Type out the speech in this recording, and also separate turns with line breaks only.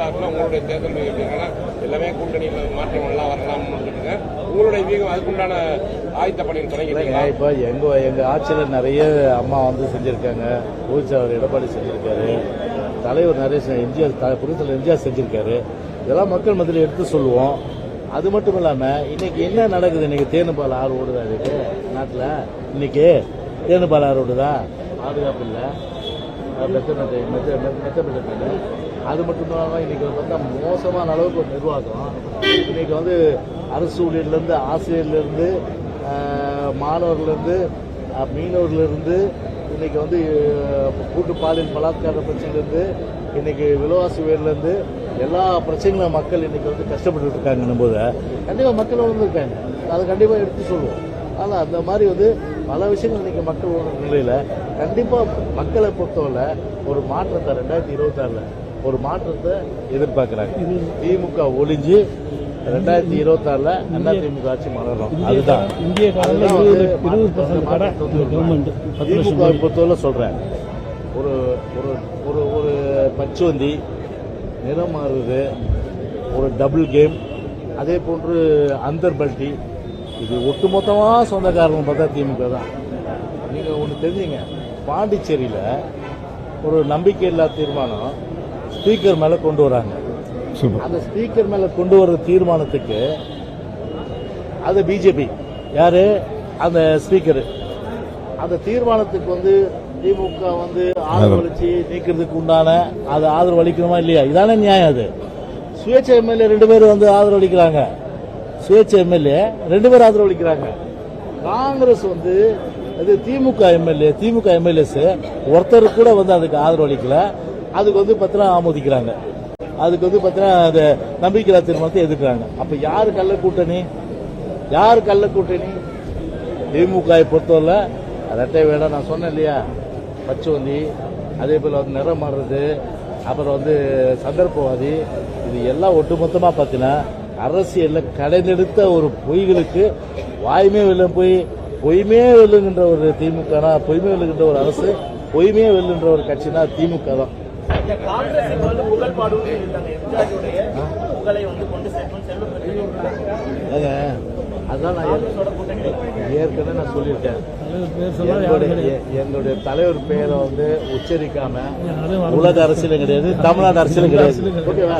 26ல உங்களுடைய தேர்தல் எப்படின்னா எல்லாமே கூட்டணியில் மாற்றங்கள்லாம் வரலாம்னு சொல்லுங்க. உங்களுடைய வீகம் அதுக்குண்டான ஆயத்த பணியில் தொடங்கிட்டீங்க.
இப்போ எங்கள் ஆட்சியில் நிறைய அம்மா வந்து செஞ்சுருக்காங்க. பொதுச்செயலாளர் எடப்பாடி செஞ்சுருக்காரு, தலைவர் நிறைய எம்ஜிஆர் புதுச்செயலாளர் எம்ஜிஆர் செஞ்சுருக்காரு. இதெல்லாம் மக்கள் மத்தியில் எடுத்து சொல்லுவோம். அது மட்டும் இல்லாமல் இன்னைக்கு என்ன நடக்குது? இன்னைக்கு தேனுபால் ஆறு ஓடுதா இதுக்கு நாட்டில்? இன்னைக்கு தேனுபால் ஆறு ஓடுதா? பாதுகாப்பு இல்லை, மெத்தப்பட்ட அது மட்டும் இல்லாமல் இன்னைக்கு பார்த்தா மோசமான அளவுக்கு ஒரு நிர்வாகம். இன்னைக்கு வந்து அரசு ஊழியர்லேருந்து, ஆசிரியர்லேருந்து, மாணவர்லேருந்து, மீனவர்லேருந்து, இன்னைக்கு வந்து கூட்டு பாலியல் பலாத்கார பிரச்சனைலேருந்து, இன்னைக்கு விலைவாசி உயர்லேருந்து எல்லா பிரச்சனைகளும் மக்கள் இன்னைக்கு வந்து கஷ்டப்பட்டு இருக்காங்கன்னும் போது கண்டிப்பாக மக்கள் உணர்ந்துருக்காங்க. அதை கண்டிப்பாக எடுத்து சொல்லுவோம். ஆனால் அந்த மாதிரி வந்து பல விஷயங்கள் இன்னைக்கு மக்கள் உணர்ந்த நிலையில் கண்டிப்பாக மக்களை பொறுத்தவரை ஒரு மாற்றத்தை 2026 ஒரு மாற்றத்தை எதிர்பார்க்குறாங்க. திமுக ஒழிஞ்சு 2026 அதிமுக ஆட்சி மலரும். அதுதான் திமுக பொறுத்தவரை சொல்றேன். ஒரு ஒரு ஒரு பச்சுவந்தி நிறம் மாறுவது, ஒரு டபுள் கேம், அதே போன்று அந்தர் பல்ட்டி, இது ஒட்டுமொத்தமாக சொந்தக்காரங்க பார்த்தா திமுக தான். நீங்கள் ஒன்று தெரிஞ்சுங்க, பாண்டிச்சேரியில் ஒரு நம்பிக்கை இல்லா தீர்மானம் ஸ்பீக்கர் மேலே கொண்டு வராங்க. அந்த ஸ்பீக்கர் மேலே கொண்டு வர தீர்மானத்துக்கு அது பிஜேபி யாரு அந்த ஸ்பீக்கர், அந்த தீர்மானத்துக்கு வந்து திமுக வந்து ஆதரவு அளிச்சு நீக்கிறதுக்கு உண்டான அது ஆதரவு அளிக்கணுமா இல்லையா? இதான நியாயம்? அது சுயேட்சை எம்எல்ஏ 2 பேர் வந்து ஆதரவு அளிக்கிறாங்க. சுயேட்சை எம்எல்ஏ 2 பேர் ஆதரவு அளிக்கிறாங்க. காங்கிரஸ் வந்து அது திமுக எம்எல்ஏஸ் ஒருத்தர் கூட வந்து அதுக்கு ஆதரவு அளிக்கல. அதுக்கு வந்து பத்திரம் ஆமோதிக்கிறாங்க. அதுக்கு வந்து பத்திரம் அந்த நம்பிக்கை தீர்மானத்தை எதிர்க்கிறாங்க. அப்ப யாரு கள்ள கூட்டணி? திமுக பொறுத்தவரை ரெட்டை வேடம் நான் சொன்னேன் இல்லையா, பச்சுவந்தி, அதே போல வந்து நிறம் மாறுறது, அப்புறம் வந்து சந்தர்ப்பவாதி, இது எல்லாம் ஒட்டுமொத்தமாக பார்த்தீங்கன்னா அரசியலில் கடைநெடுத்த ஒரு பொய்களுக்கு வாய்மே வெல்லும் பொய்மே வெல்லுகின்ற ஒரு திமுக, பொய்மே வெல்லுகின்ற ஒரு அரசு, பொய்மே வெல்லுகின்ற ஒரு கட்சினா திமுக தான். அதான் நான் ஏற்கனவே நான் சொல்லியிருக்கேன். எங்களுடைய தலைவர் பெயரை வந்து உச்சரிக்காம உலக அரசியலும் கிடையாது, தமிழ்நாடு அரசியலும் கிடையாது. ஓகேவா?